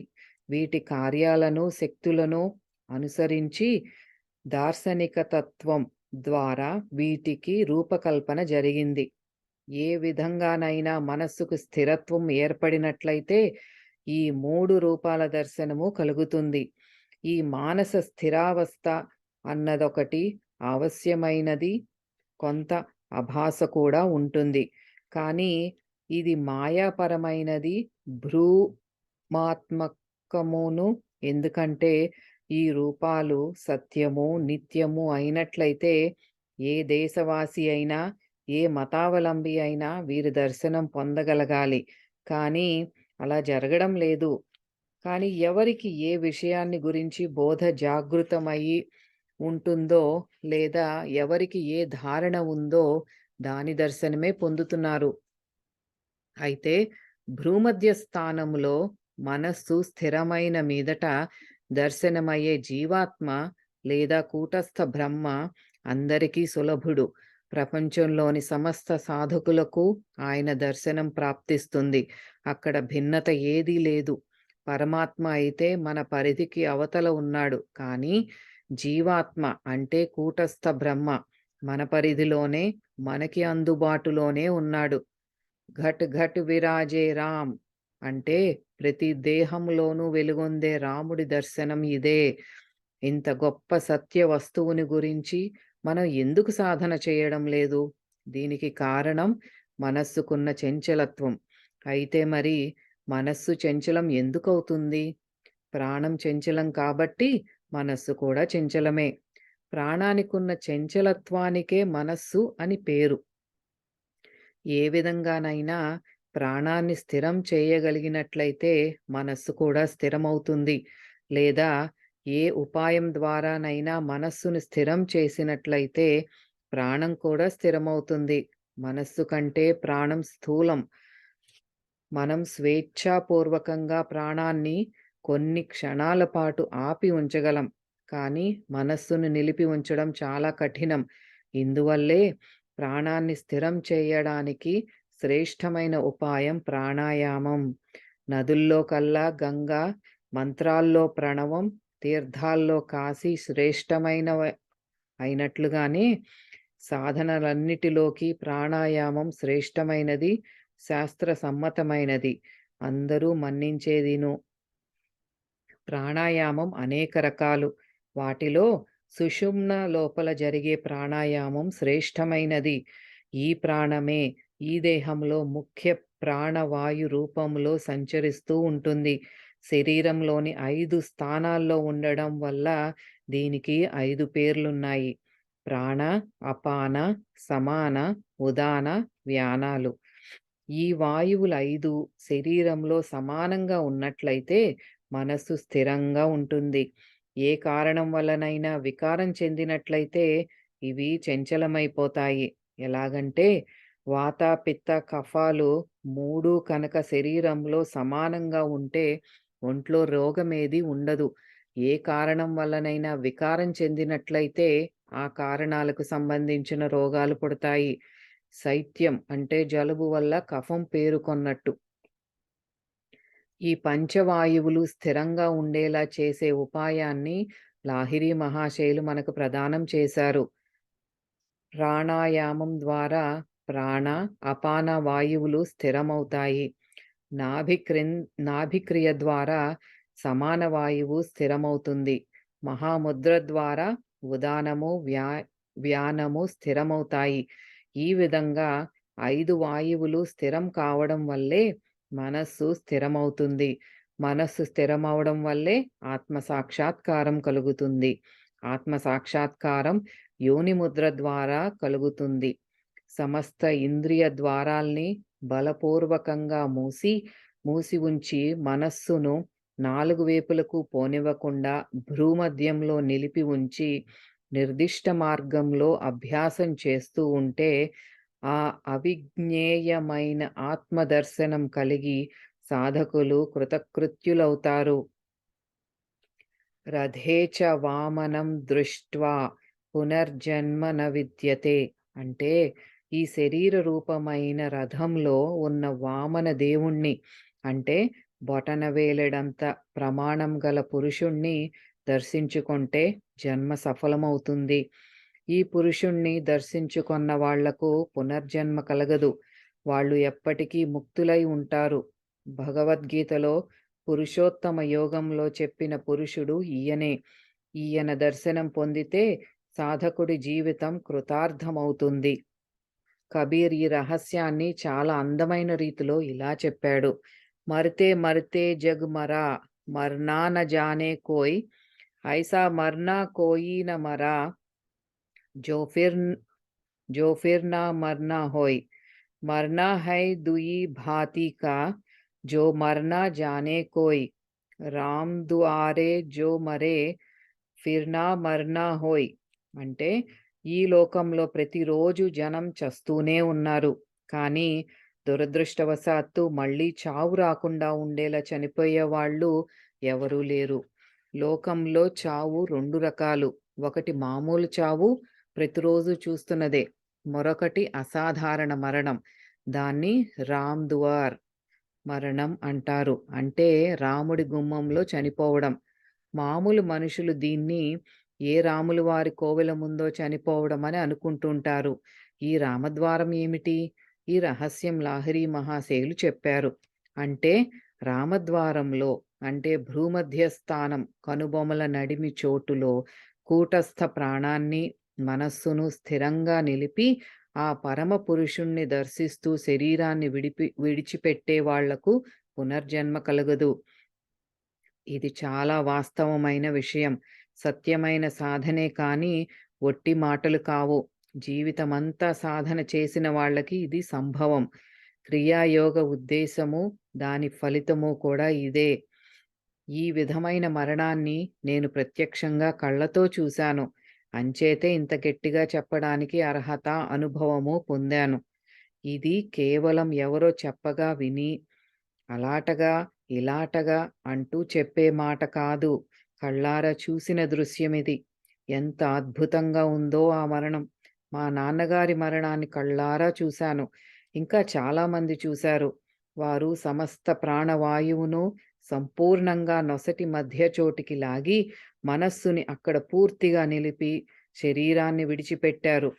వీటి కార్యాలను, శక్తులను అనుసరించి దార్శనిక తత్వం ద్వారా వీటికి రూపకల్పన జరిగింది. ఏ విధంగానైనా మనస్సుకు స్థిరత్వం ఏర్పడినట్లయితే ఈ 3 రూపాల దర్శనము కలుగుతుంది. ఈ మానస స్థిరావస్థ అన్నదొకటి అవశ్యమైనది, కొంత అభాస కూడా ఉంటుంది. కానీ ఇది మాయాపరమైనది, భ్రూమాత్మకమును. ఎందుకంటే ఈ రూపాలు సత్యము, నిత్యము అయినట్లయితే ఏ దేశవాసి అయినా, ఏ మతావలంబి అయినా వీరి దర్శనం పొందగలగాలి. కానీ అలా జరగడం లేదు. కానీ ఎవరికి ఏ విషయాన్ని గురించి బోధ జాగృతమయ్యి ఉంటుందో, లేదా ఎవరికి ఏ ధారణ ఉందో దాని దర్శనమే పొందుతున్నారు. అయితే భ్రూమధ్య స్థానములో మనస్సు స్థిరమైన మీదట దర్శనమయ్యే జీవాత్మ లేదా కూటస్థ బ్రహ్మ అందరికీ సులభుడు. ప్రపంచంలోని సమస్త సాధకులకు ఆయన దర్శనం ప్రాప్తిస్తుంది. అక్కడ భిన్నత ఏదీ లేదు. పరమాత్మ అయితే మన పరిధికి అవతల ఉన్నాడు. కానీ జీవాత్మ అంటే కూటస్థ బ్రహ్మ మన పరిధిలోనే, మనకి అందుబాటులోనే ఉన్నాడు. ఘట్ ఘట్ విరాజే రామ్ అంటే ప్రతి దేహంలోనూ వెలుగొందే రాముడి దర్శనం ఇదే. ఇంత గొప్ప సత్య వస్తువుని గురించి మనం ఎందుకు సాధన చేయడం లేదు? దీనికి కారణం మనస్సుకున్న చంచలత్వం. అయితే మరి మనస్సు చంచలం ఎందుకవుతుంది? ప్రాణం చంచలం కాబట్టి మనస్సు కూడా చంచలమే. ప్రాణానికున్న చంచలత్వానికే మనస్సు అని పేరు. ఏ విధంగానైనా ప్రాణాన్ని స్థిరం చేయగలిగినట్లయితే మనస్సు కూడా స్థిరమవుతుంది. లేదా ఏ ఉపాయం ద్వారానైనా మనస్సును స్థిరం చేసినట్లయితే ప్రాణం కూడా స్థిరమవుతుంది. మనస్సు కంటే ప్రాణం స్థూలం. మనం స్వేచ్ఛాపూర్వకంగా ప్రాణాన్ని కొన్ని క్షణాల పాటు ఆపి ఉంచగలం. కానీ మనస్సును నిలిపి ఉంచడం చాలా కఠినం. ఇందువల్లే ప్రాణాన్ని స్థిరం చేయడానికి శ్రేష్టమైన ఉపాయం ప్రాణాయామం. నదుల్లో కల్లా గంగా, మంత్రాల్లో ప్రణవం, తీర్థాల్లో కాశీ శ్రేష్టమైనవ అయినట్లుగానే సాధనలన్నిటిలోకి ప్రాణాయామం శ్రేష్టమైనది, శాస్త్ర సమ్మతమైనది, అందరూ మన్నించేదిను. ప్రాణాయామం అనేక రకాలు. వాటిలో సుషుమ్న లోపల జరిగే ప్రాణాయామం శ్రేష్టమైనది. ఈ ప్రాణమే ఈ దేహంలో ముఖ్య ప్రాణవాయు రూపంలో సంచరిస్తూ ఉంటుంది. శరీరంలోని 5 స్థానాల్లో ఉండడం వల్ల దీనికి 5 పేర్లున్నాయి. ప్రాణ, అపాన, సమాన, ఉదాన, వ్యానాలు. ఈ వాయువులు 5 శరీరంలో సమానంగా ఉన్నట్లయితే మనస్సు స్థిరంగా ఉంటుంది. ఏ కారణం వల్లనైనా వికారం చెందినట్లయితే ఇవి చంచలమైపోతాయి. ఎలాగంటే వాత, పిత్త, కఫాలు 3 కనుక శరీరంలో సమానంగా ఉంటే ఒంట్లో రోగమేది ఉండదు. ఏ కారణం వల్లనైనా వికారం చెందినట్లయితే ఆ కారణాలకు సంబంధించిన రోగాలు పుడతాయి. శైత్యం అంటే జలుబు వల్ల కఫం పేరుకొన్నట్టు. ఈ పంచవాయువులు స్థిరంగా ఉండేలా చేసే ఉపాయాన్ని లాహిరి మహాశయులు మనకు ప్రదానం చేశారు. ప్రాణాయామం ద్వారా ప్రాణ, అపాన వాయువులు స్థిరమవుతాయి. నాభిక్రియ ద్వారా సమాన వాయువు స్థిరమవుతుంది. మహాముద్ర ద్వారా ఉదానము, వ్యానము స్థిరమవుతాయి. ఈ విధంగా 5 వాయువులు స్థిరం కావడం వల్లే మనస్సు స్థిరమవుతుంది. మనస్సు స్థిరమవడం వల్లే ఆత్మ సాక్షాత్కారం కలుగుతుంది. ఆత్మ సాక్షాత్కారం యోని ముద్ర ద్వారా కలుగుతుంది. సమస్త ఇంద్రియ ద్వారాల్ని బలపూర్వకంగా మూసి ఉంచి మనస్సును 4 వైపులకు పోనివ్వకుండా భ్రూమధ్యంలో నిలిపి ఉంచి నిర్దిష్ట మార్గంలో అభ్యాసం చేస్తూ ఉంటే ఆ అవిజ్ఞేయమైన ఆత్మదర్శనం కలిగి సాధకులు కృతకృత్యులవుతారు. రథే చ వామనం దృష్ట్వా పునర్జన్మ న విద్యతే. అంటే ఈ శరీర రూపమైన రథంలో ఉన్న వామన దేవుణ్ణి అంటే బొటనవేలెడంత ప్రమాణం గల పురుషుణ్ణి దర్శించుకుంటే జన్మ సఫలమవుతుంది. ఈ పురుషుణ్ణి దర్శించుకున్న వాళ్లకు పునర్జన్మ కలగదు. వాళ్ళు ఎప్పటికీ ముక్తులై ఉంటారు. భగవద్గీతలో పురుషోత్తమ యోగంలో చెప్పిన పురుషుడు ఈయనే. ఈయన దర్శనం పొందితే సాధకుడి జీవితం కృతార్థమవుతుంది. కబీర్ ఈ రహస్యాన్ని చాలా అందమైన రీతిలో ఇలా చెప్పాడు. మర్తే మర్తే జగ్ మరా, మర్నా న జానే కోయ్, ఐసా మర్నా కోయి న మరా, जो फिर ना मरना होय, मरना है दुई भांति का, जो मरना जाने कोई, రామ్ దుఆరే జో మరే ఫిర్ నా మర్నా హోయ్. అంటే ఈ లోకంలో ప్రతిరోజు జనం చస్తూనే ఉన్నారు. కానీ దురదృష్టవశాత్తు మళ్ళీ చావు రాకుండా ఉండేలా చనిపోయే వాళ్ళు ఎవరూ లేరు. లోకంలో చావు 2 రకాలు. ఒకటి మామూలు చావు, ప్రతిరోజు చూస్తున్నదే. మరొకటి అసాధారణ మరణం. దాన్ని రామ్ దుఆర్ మరణం అంటారు. అంటే రాముడి గుమ్మంలో చనిపోవడం. మామూలు మనుషులు దీన్ని ఏ రాములు వారి కోవెల ముందో చనిపోవడం అని అనుకుంటుంటారు. ఈ రామద్వారం ఏమిటి? ఈ రహస్యం లాహిరి మహాశయులు చెప్పారు. అంటే రామద్వారంలో అంటే భూమధ్య స్థానం కనుబొమల నడిమి చోటులో కూటస్థ ప్రాణాన్ని మనస్సును స్థిరంగా నిలిపి ఆ పరమ పురుషుణ్ణి దర్శిస్తూ శరీరాన్ని విడిచిపెట్టే వాళ్లకు పునర్జన్మ కలగదు. ఇది చాలా వాస్తవమైన విషయం. సత్యమైన సాధనే కాని ఒట్టి మాటలు కావు. జీవితమంతా సాధన చేసిన వాళ్ళకి ఇది సంభవం. క్రియాయోగ ఉద్దేశము దాని ఫలితము కూడా ఇదే. ఈ విధమైన మరణాన్ని నేను ప్రత్యక్షంగా కళ్ళతో చూశాను. అంచేతే ఇంత గట్టిగా చెప్పడానికి అర్హత, అనుభవము పొందాను. ఇది కేవలం ఎవరో చెప్పగా విని అలాటగా ఇలాటగా అంటూ చెప్పే మాట కాదు. కళ్ళారా చూసిన దృశ్యమిది. ఎంత అద్భుతంగా ఉందో ఆ మరణం. మా నాన్నగారి మరణాన్ని కళ్ళారా చూశాను. ఇంకా చాలామంది చూశారు. వారు సమస్త ప్రాణవాయువును సంపూర్ణంగా నొసటి మధ్య చోటికి లాగి మనస్సుని అక్కడ పూర్తిగా నిలిపి శరీరాన్ని విడిచిపెట్టారు.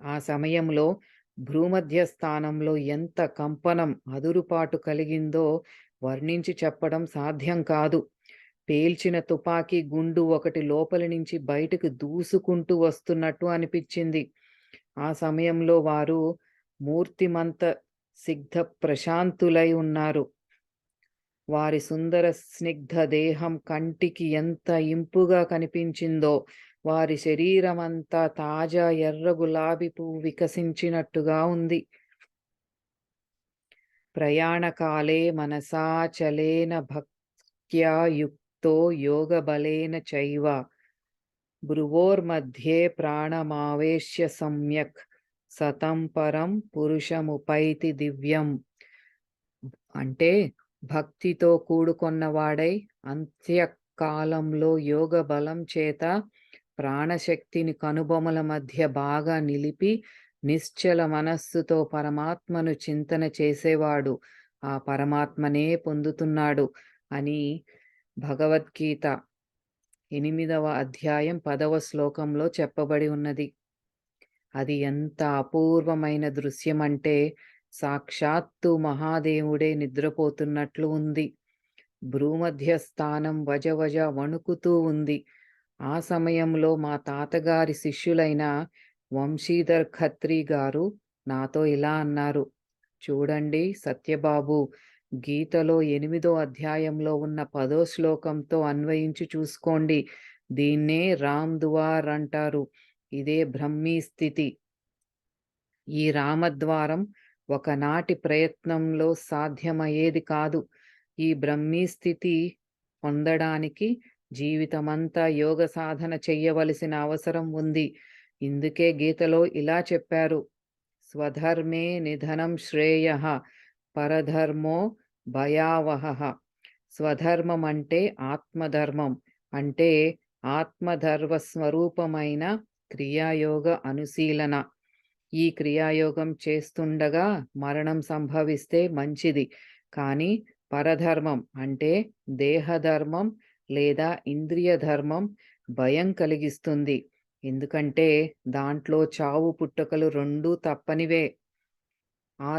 ఆ సమయంలో భూమధ్య స్థానంలో ఎంత కంపనం, అదురుపాటు కలిగిందో వర్ణించి చెప్పడం సాధ్యం కాదు. పేల్చిన తుపాకీ గుండు ఒకటి లోపలి నుంచి బయటకు దూసుకుంటూ వస్తున్నట్టు అనిపించింది. ఆ సమయంలో వారు మూర్తిమంత సిగ్ధ ప్రశాంతులై ఉన్నారు. వారి సుందర స్నిగ్ధ దేహం కంటికి ఎంత ఇంపుగా కనిపించిందో, వారి శరీరమంతా తాజా ఎర్ర గులాబీ పువ్వు వికసించినట్టుగా ఉంది. ప్రయాణకాలే మనసాచలేన భక్త్యా యుక్తో యోగ బలేన చైవ భ్రువోర్మధ్యే ప్రాణమావేశ్య సమ్యక్ సతం పరం పురుషముపైతి దివ్యం. అంటే భక్తితో కూడుకొన్నవాడై అంత్యకాలంలో యోగ బలం చేత ప్రాణశక్తిని కనుబొమల మధ్య బాగా నిలిపి నిశ్చల మనస్సుతో పరమాత్మను చింతన చేసేవాడు ఆ పరమాత్మనే పొందుతున్నాడు అని భగవద్గీత 8వ అధ్యాయం 10వ శ్లోకంలో చెప్పబడి ఉన్నది. అది ఎంత అపూర్వమైన దృశ్యమంటే సాక్షాత్తు మహాదేవుడే నిద్రపోతున్నట్లు ఉంది. భ్రూమధ్య స్థానం వజవజ వణుకుతూ ఉంది. ఆ సమయంలో మా తాతగారి శిష్యులైన వంశీధర్ ఖత్రి గారు నాతో ఇలా అన్నారు: చూడండి సత్యబాబు, గీతలో 8వ అధ్యాయంలో ఉన్న 10వ శ్లోకంతో అన్వయించి చూసుకోండి. దీన్నే రామ్ దువార్ అంటారు. ఇదే బ్రహ్మీ స్థితి. ఈ రామద్వారం ఒకనాటి ప్రయత్నంలో సాధ్యమయ్యేది కాదు. ఈ బ్రహ్మీ స్థితి పొందడానికి జీవితమంతా యోగ సాధన చెయ్యవలసిన అవసరం ఉంది. ఇందుకే గీతలో ఇలా చెప్పారు: స్వధర్మే నిధనం శ్రేయః పరధర్మో భయావహః. స్వధర్మం అంటే ఆత్మధర్మం. అంటే ఆత్మధర్మ స్వరూపమైన క్రియాయోగ అనుశీలన. ఈ క్రియాయోగం చేస్తుండగా మరణం సంభవిస్తే మంచిది. కానీ పరధర్మం అంటే దేహధర్మం లేదా ఇంద్రియ ధర్మం భయం కలిగిస్తుంది. ఎందుకంటే దాంట్లో చావు పుట్టుకలు రెండూ తప్పనివే. ఆ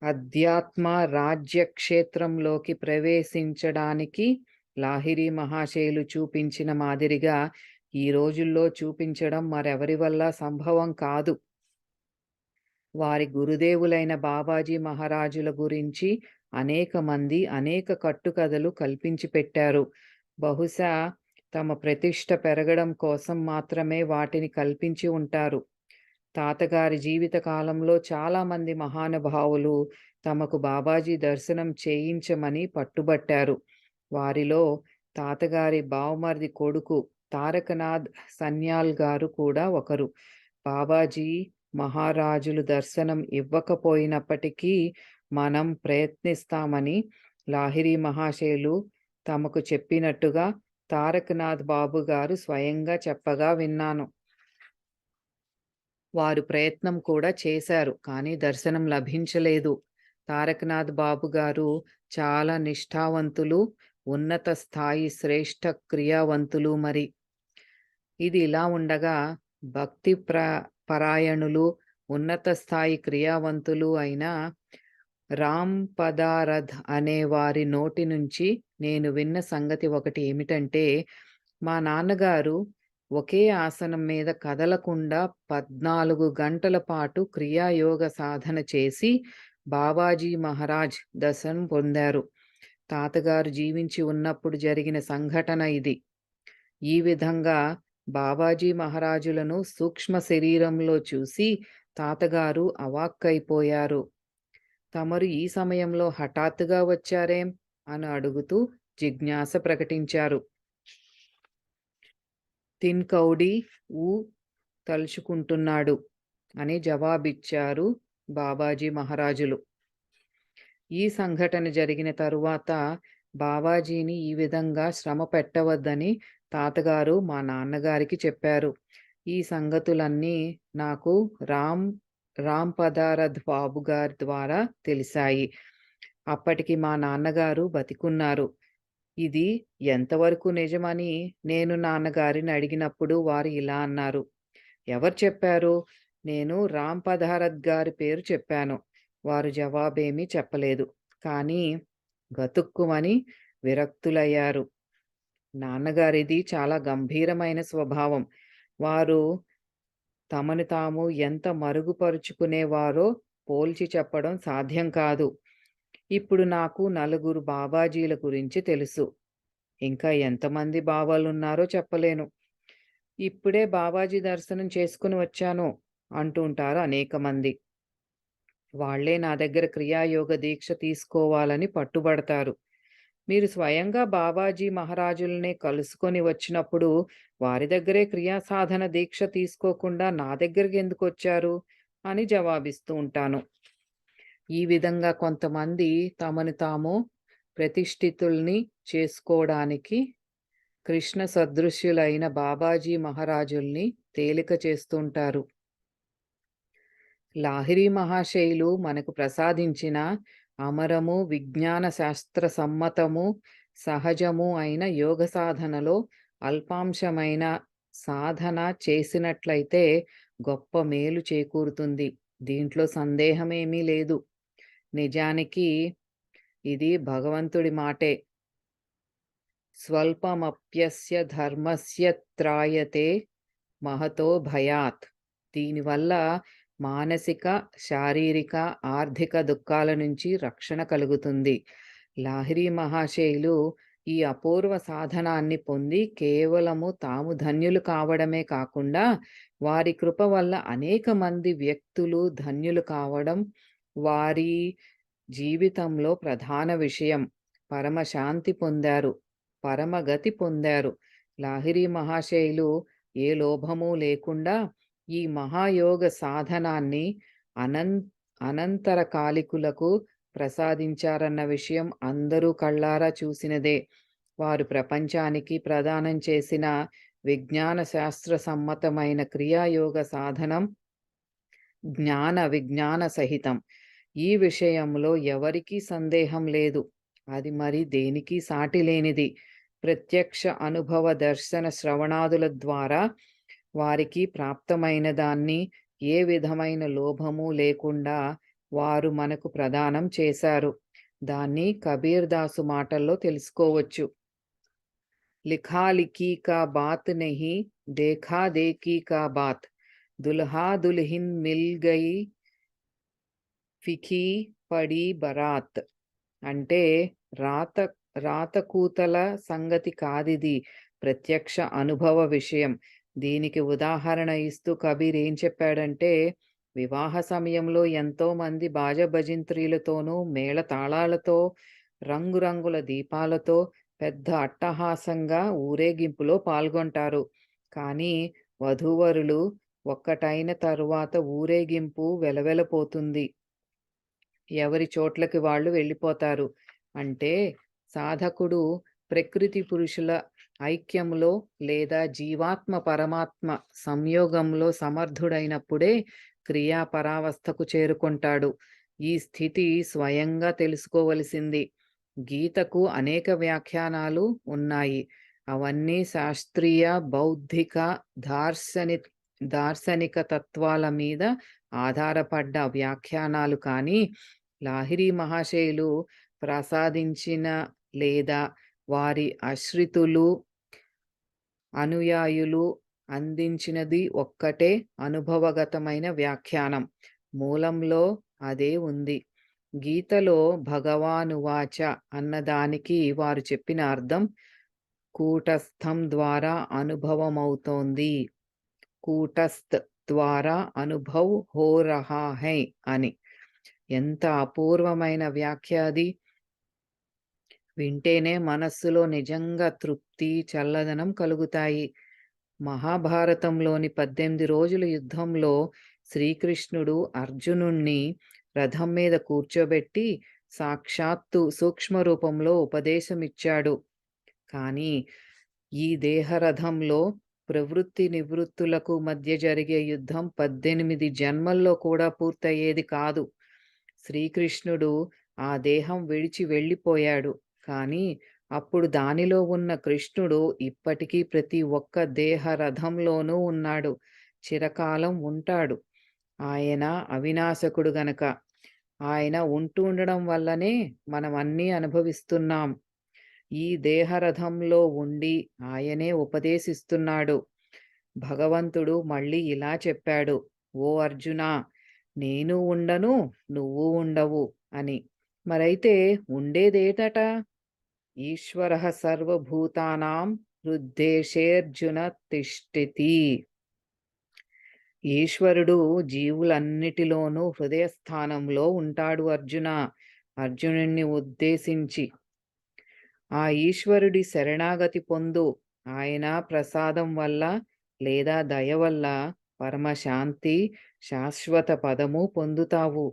అధ్యాత్మ రాజ్యక్షేత్రంలోకి ప్రవేశించడానికి లాహిరి మహాశయులు చూపించిన మాదిరిగా ఈ రోజుల్లో చూపించడం మరెవరి వల్ల సంభవం కాదు. వారి గురుదేవులైన బాబాజీ మహారాజుల గురించి అనేక మంది అనేక కట్టుకథలు కల్పించి పెట్టారు. బహుశా తమ ప్రతిష్ట పెరగడం కోసం మాత్రమే వాటిని కల్పించి ఉంటారు. తాతగారి జీవిత కాలంలో చాలామంది మహానుభావులు తమకు బాబాజీ దర్శనం చేయించమని పట్టుబట్టారు. వారిలో తాతగారి బావమరిది కొడుకు తారకనాథ్ సన్యాల్ గారు కూడా ఒకరు. బాబాజీ మహారాజులు దర్శనం ఇవ్వకపోయినప్పటికీ మనం ప్రయత్నిస్తామని లాహిరి మహాశయులు తమకు చెప్పినట్టుగా తారకనాథ్ బాబు గారు స్వయంగా చెప్పగా విన్నాను. వారు ప్రయత్నం కూడా చేశారు. కానీ దర్శనం లభించలేదు. తారకనాథ్ బాబు గారు చాలా నిష్ఠావంతులు, ఉన్నత స్థాయి శ్రేష్ఠ క్రియావంతులు మరి. ఇది ఇలా ఉండగా భక్తి పరాయణులు, ఉన్నత స్థాయి క్రియావంతులు అయిన రామ్ పదారథ్ అనే వారి నోటి నుంచి నేను విన్న సంగతి ఒకటి ఏమిటంటే, మా నాన్నగారు ఒకే ఆసనం మీద కదలకుండా 14 గంటల పాటు క్రియాయోగ సాధన చేసి బాబాజీ మహారాజ్ దర్శనం పొందారు. తాతగారు జీవించి ఉన్నప్పుడు జరిగిన సంఘటన ఇది. ఈ విధంగా బాబాజీ మహారాజులను సూక్ష్మ శరీరంలో చూసి తాతగారు అవాక్కైపోయారు. తమరు ఈ సమయంలో హఠాత్తుగా వచ్చారేం అని అడుగుతూ జిజ్ఞాస ప్రకటించారు. తిన్కౌడి ఊ తలుచుకుంటున్నాడు అని జవాబిచ్చారు బాబాజీ మహారాజులు. ఈ సంఘటన జరిగిన తరువాత బాబాజీని ఈ విధంగా శ్రమ పెట్టవద్దని తాతగారు మా నాన్నగారికి చెప్పారు. ఈ సంగతులన్నీ నాకు రామ్ పదారథ్ బాబు గారి ద్వారా తెలిసాయి. అప్పటికి మా నాన్నగారు బతికున్నారు. ఇది ఎంతవరకు నిజమని నేను నాన్నగారిని అడిగినప్పుడు వారు ఇలా అన్నారు: ఎవరు చెప్పారు? నేను రామ్ పదారథ్ గారి పేరు చెప్పాను. వారు జవాబేమీ చెప్పలేదు. కానీ గతుక్కుమని విరక్తులయ్యారు. నాన్నగారిది చాలా గంభీరమైన స్వభావం. వారు తమను తాము ఎంత మరుగుపరుచుకునేవారో పోల్చి చెప్పడం సాధ్యం కాదు. ఇప్పుడు నాకు 4 బాబాజీల గురించి తెలుసు. ఇంకా ఎంతమంది బాబాలున్నారో చెప్పలేను. ఇప్పుడే బాబాజీ దర్శనం చేసుకుని వచ్చాను అంటుంటారు అనేక మంది. వాళ్లే నా దగ్గర క్రియాయోగ దీక్ష తీసుకోవాలని పట్టుబడతారు. మీరు స్వయంగా బాబాజీ మహారాజులనే కలుసుకొని వచ్చినప్పుడు వారి దగ్గరే క్రియాసాధన దీక్ష తీసుకోకుండా నా దగ్గరికి ఎందుకు వచ్చారు అని జవాబిస్తూ ఉంటాను. ఈ విధంగా కొంతమంది తమను తాము ప్రతిష్ఠితుల్ని చేసుకోవడానికి కృష్ణ సదృశ్యులైన బాబాజీ మహారాజుల్ని తేలిక చేస్తుంటారు. లాహిరి మహాశయులు మనకు ప్రసాదించిన అమరము, విజ్ఞాన శాస్త్ర సమ్మతము, సహజము అయిన యోగ సాధనలో అల్పాంశమైన సాధన చేసినట్లయితే గొప్ప మేలు చేకూరుతుంది. దీంట్లో సందేహమేమీ లేదు. నిజానికి ఇది భగవంతుడి మాటే. స్వల్పమప్యస్య ధర్మస్య త్రాయతే మహతో భయాత్. దీనివల్ల మానసిక, శారీరక, ఆర్థిక దుఃఖాల నుంచి రక్షణ కలుగుతుంది. లాహిరి మహాశయులు ఈ అపూర్వ సాధనాన్ని పొంది కేవలము తాము ధన్యులు కావడమే కాకుండా వారి కృప వల్ల అనేక మంది వ్యక్తులు ధన్యులు కావడం వారి జీవితంలో ప్రధాన విషయం. పరమశాంతి పొందారు, పరమగతి పొందారు. లాహిరి మహాశయులు ఏ లోభము లేకుండా ఈ మహాయోగ సాధనాన్ని అనం అనంతర కాలికులకు ప్రసాదించారన్న విషయం అందరూ కళ్ళారా చూసినదే. వారు ప్రపంచానికి ప్రదానం చేసిన విజ్ఞాన శాస్త్ర సమ్మతమైన క్రియాయోగ సాధనం జ్ఞాన విజ్ఞాన సహితం. ఈ విషయంలో ఎవరికీ సందేహం లేదు. అది మరి దేనికి సాటి లేనిది. ప్రత్యక్ష అనుభవ దర్శన శ్రవణాదుల ద్వారా వారికి ప్రాప్తమైన దాన్ని ఏ విధమైన లోభము లేకుండా వారు మనకు ప్రదానం చేశారు. దాన్ని కబీర్ దాసు మాటల్లో తెలుసుకోవచ్చు. లిఖా లిఖీ కా బాత్ నహీ, దేఖా దేఖీ కా బాత్. దుల్హా దుల్హిన్ మిల్ గయి, ఫికీ పడి బరాత్. అంటే రాతకూతల సంగతి కాదిది, ప్రత్యక్ష అనుభవ విషయం. దీనికి ఉదాహరణ ఇస్తూ కబీర్ ఏం చెప్పాడంటే, వివాహ సమయంలో ఎంతో మంది బాజభజంత్రీలతోనూ మేళతాళాలతో రంగురంగుల దీపాలతో పెద్ద అట్టహాసంగా ఊరేగింపులో పాల్గొంటారు. కానీ వధూవరులు ఒక్కటైన తరువాత ఊరేగింపు వెలవెలపోతుంది. ఎవరి చోట్లకి వాళ్ళు వెళ్ళిపోతారు. అంటే సాధకుడు ప్రకృతి పురుషుల ఐక్యంలో లేదా జీవాత్మ పరమాత్మ సంయోగంలో సమర్థుడైనప్పుడే క్రియా పరావస్థకు చేరుకుంటాడు. ఈ స్థితి స్వయంగా తెలుసుకోవలసింది. గీతకు అనేక వ్యాఖ్యానాలు ఉన్నాయి. అవన్నీ శాస్త్రీయ, బౌద్ధిక, దార్శనిక తత్వాల మీద ఆధారపడ్డ వ్యాఖ్యానాలు. కానీ లాహిరి మహాశయులు ప్రసాదించిన లేదా వారి ఆశ్రితులు, అనుయాయులు అందించినది ఒక్కటే అనుభవగతమైన వ్యాఖ్యానం. మూలంలో అదే ఉంది. గీతలో భగవానువాచ అన్నదానికి వారు చెప్పిన అర్థం కూటస్థం ద్వారా అనుభవమవుతోంది. కూటస్థ్ ద్వారా అనుభవ్ హో రహా హై అని. ఎంత అపూర్వమైన వ్యాఖ్య అది. వింటేనే మనస్సులో నిజంగా తృప్తి, చల్లదనం కలుగుతాయి. మహాభారతంలోని 18 రోజుల యుద్ధంలో శ్రీకృష్ణుడు అర్జునుణ్ణి రథం మీద కూర్చోబెట్టి సాక్షాత్తు సూక్ష్మ రూపంలో ఉపదేశమిచ్చాడు. కానీ ఈ దేహరథంలో ప్రవృత్తి నివృత్తులకు మధ్య జరిగే యుద్ధం 18 జన్మల్లో కూడా పూర్తయ్యేది కాదు. శ్రీకృష్ణుడు ఆ దేహం విడిచి వెళ్ళిపోయాడు. కానీ అప్పుడు దానిలో ఉన్న కృష్ణుడు ఇప్పటికీ ప్రతి ఒక్క దేహ రథంలోనూ ఉన్నాడు, చిరకాలం ఉంటాడు. ఆయన అవినాశకుడు గనక. ఆయన ఉంటుండడం వల్లనే మనం అన్నీ అనుభవిస్తున్నాం. ఈ దేహరథంలో ఉండి ఆయనే ఉపదేశిస్తున్నాడు. భగవంతుడు మళ్ళీ ఇలా చెప్పాడు, ఓ అర్జునా, నేను ఉండను, నువ్వు ఉండవు అని. మరైతే ఉండేదేటట? ఈశ్వరః సర్వభూతానాం హృద్దేశేర్జున తిష్ఠతి. ఈశ్వరుడు జీవులన్నిటిలోనూ హృదయస్థానంలో ఉంటాడు అర్జున. అర్జునుణ్ణి ఉద్దేశించి ఆ ఈశ్వరుడి శరణాగతి పొందు. ఆయన ప్రసాదం వల్ల లేదా దయ వల్ల పరమశాంతి, శాశ్వత పదము పొందుతావు.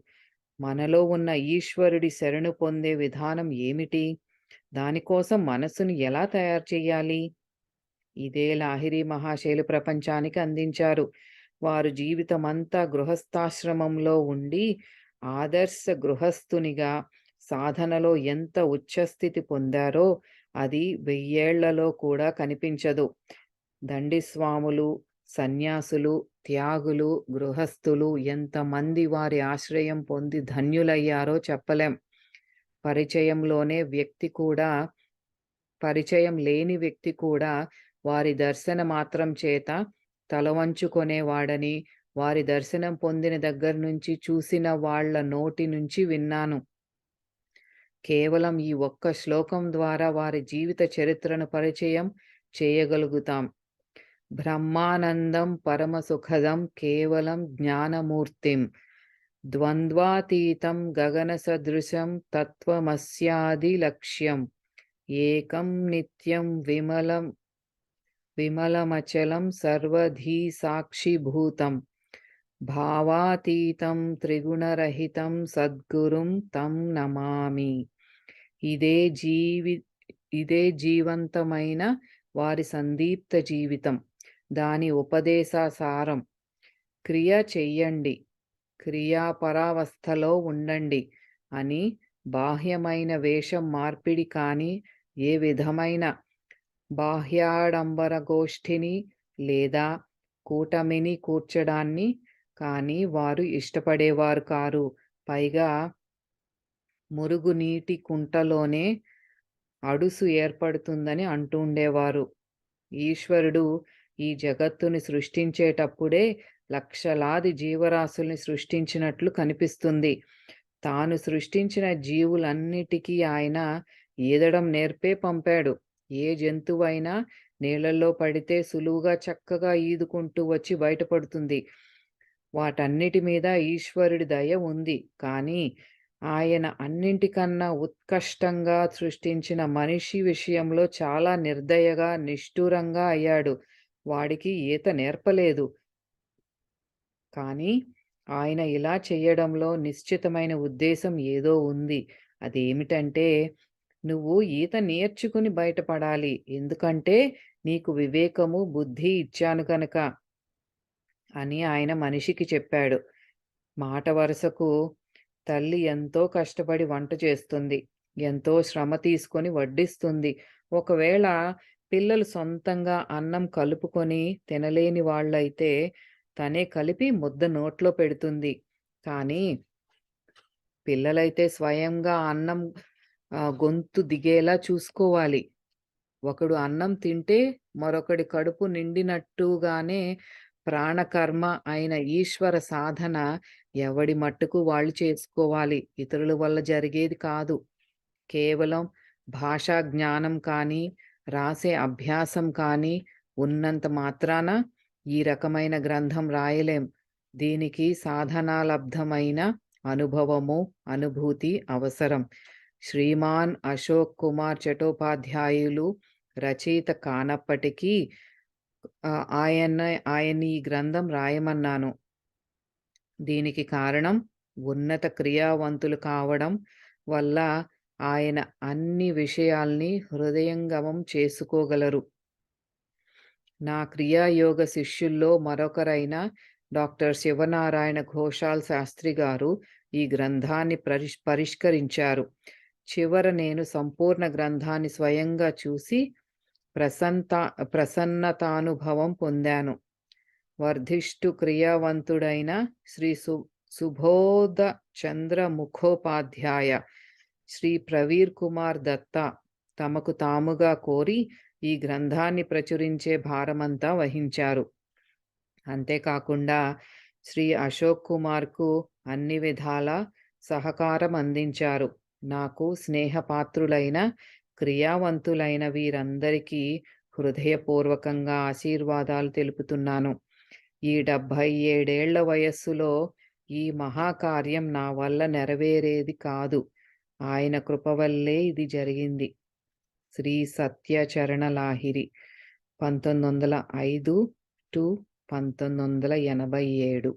మనలో ఉన్న ఈశ్వరుడి శరణు పొందే విధానం ఏమిటి? దానికోసం మనసును ఎలా తయారు చేయాలి? ఇదే లాహిరి మహాశయులు ప్రపంచానికి అందించారు. వారు జీవితమంతా గృహస్థాశ్రమంలో ఉండి ఆదర్శ గృహస్థునిగా సాధనలో ఎంత ఉచ్చస్థితి పొందారో అది 1000 ఏళ్లలో కూడా కనిపించదు. దండిస్వాములు, సన్యాసులు, త్యాగులు, గృహస్థులు ఎంతమంది వారి ఆశ్రయం పొంది ధన్యులయ్యారో చెప్పలేం. పరిచయంలోనే వ్యక్తి కూడా పరిచయం లేని వ్యక్తి కూడా వారి దర్శన మాత్రం చేత తలవంచుకొనేవాడని, వారి దర్శనం పొందిన దగ్గర నుంచి చూసిన వాళ్ళ నోటి నుంచి విన్నాను. కేవలం ఈ ఒక్క శ్లోకం ద్వారా వారి జీవిత చరిత్రను పరిచయం చేయగలుగుతాం. బ్రహ్మానందం పరమసుఖదం కేవలం జ్ఞానమూర్తిం ద్వంద్వాతీతం గగనసదృశం తత్వమస్యాది లక్ష్యం ఏకం నిత్యం విమలమచలం సర్వధీ సాక్షిభూతం భావాతీతం త్రిగుణరహితం సద్గురుం తం నమామి. ఇదే ఇదే జీవంతమైన వారి సందీప్త జీవితం, దాని ఉపదేశ సారం. క్రియ చెయ్యండి, క్రియాపరావస్థలో ఉండండి అని బాహ్యమైన వేషం మార్పిడి కానీ, ఏ విధమైన బాహ్యాడంబర గోష్ఠిని లేదా కూటమిని కూర్చడాన్ని కానీ వారు ఇష్టపడేవారు కారు. పైగా మురుగునీటి కుంటలోనే అడుసు ఏర్పడుతుందని అంటుండేవారు. ఈశ్వరుడు ఈ జగత్తుని సృష్టించేటప్పుడే లక్షలాది జీవరాశుల్ని సృష్టించినట్లు కనిపిస్తుంది. తాను సృష్టించిన జీవులన్నిటికీ ఆయన ఈదడం నేర్పే పంపాడు. ఏ జంతువైనా నీళ్ళల్లో పడితే సులువుగా చక్కగా ఈదుకుంటూ వచ్చి బయటపడుతుంది. వాటన్నిటి మీద ఈశ్వరుడి దయ ఉంది. కానీ ఆయన అన్నింటికన్నా ఉత్కృష్టంగా సృష్టించిన మనిషి విషయంలో చాలా నిర్దయగా, నిష్ఠూరంగా అయ్యాడు. వాడికి ఈత నేర్పలేదు. కానీ ఆయన ఇలా చెయ్యడంలో నిశ్చితమైన ఉద్దేశం ఏదో ఉంది. అదేమిటంటే, నువ్వు ఈత నేర్చుకుని బయటపడాలి. ఎందుకంటే నీకు వివేకము, బుద్ధి ఇచ్చాను కనుక అని ఆయన మనిషికి చెప్పాడు. మాట వరుసకు తల్లి ఎంతో కష్టపడి వంట చేస్తుంది. ఎంతో శ్రమ తీసుకొని వడ్డిస్తుంది. ఒకవేళ పిల్లలు సొంతంగా అన్నం కలుపుకొని తినలేని వాళ్ళైతే తనే కలిపి ముద్ద నోట్లో పెడుతుంది. కానీ పిల్లలైతే స్వయంగా అన్నం గొంతు దిగేలా చూసుకోవాలి. ఒకడు అన్నం తింటే మరొకడి కడుపు నిండినట్టుగానే ప్రాణకర్మ అయిన ఈశ్వర సాధన ఎవడి మట్టుకు వాళ్ళు చేసుకోవాలి. ఇతరుల వల్ల జరిగేది కాదు. కేవలం భాషా జ్ఞానం కానీ, రాసే అభ్యాసం కానీ ఉన్నంత మాత్రాన ఈ రకమైన గ్రంథం రాయలేం. దీనికి సాధనాలబ్ధమైన అనుభవము, అనుభూతి అవసరం. శ్రీమాన్ అశోక్ కుమార్ చటోపాధ్యాయులు రచయిత కానప్పటికీ ఆయన ఈ గ్రంథం రాయమన్నాను. దీనికి కారణం ఉన్నత క్రియావంతులు కావడం వల్ల ఆయన అన్ని విషయాల్ని హృదయంగమం చేసుకోగలరు. నా క్రియాయోగ శిష్యుల్లో మరొకరైన డాక్టర్ శివనారాయణ ఘోషాల్ శాస్త్రి గారు ఈ గ్రంథాన్ని పరిష్కరించారు. చివర నేను సంపూర్ణ గ్రంథాన్ని స్వయంగా చూసి ప్రసన్నతానుభవం పొందాను. వర్ధిష్ఠు క్రియావంతుడైన శ్రీ సుబోధ చంద్ర ముఖోపాధ్యాయ, శ్రీ ప్రవీర్ కుమార్ దత్తా తమకు తాముగా కోరి ఈ గ్రంథాన్ని ప్రచురించే భారమంతా వహించారు. అంతేకాకుండా శ్రీ అశోక్ కుమార్కు అన్ని విధాల సహకారం అందించారు. నాకు స్నేహపాత్రులైన క్రియావంతులైన వీరందరికీ హృదయపూర్వకంగా ఆశీర్వాదాలు తెలుపుతున్నాను. ఈ 77 వయస్సులో ఈ మహాకార్యం నా వల్ల నెరవేరేది కాదు. ఆయన కృప వల్లే ఇది జరిగింది. శ్రీ సత్యచరణ లాహిరి 1905 to 1987.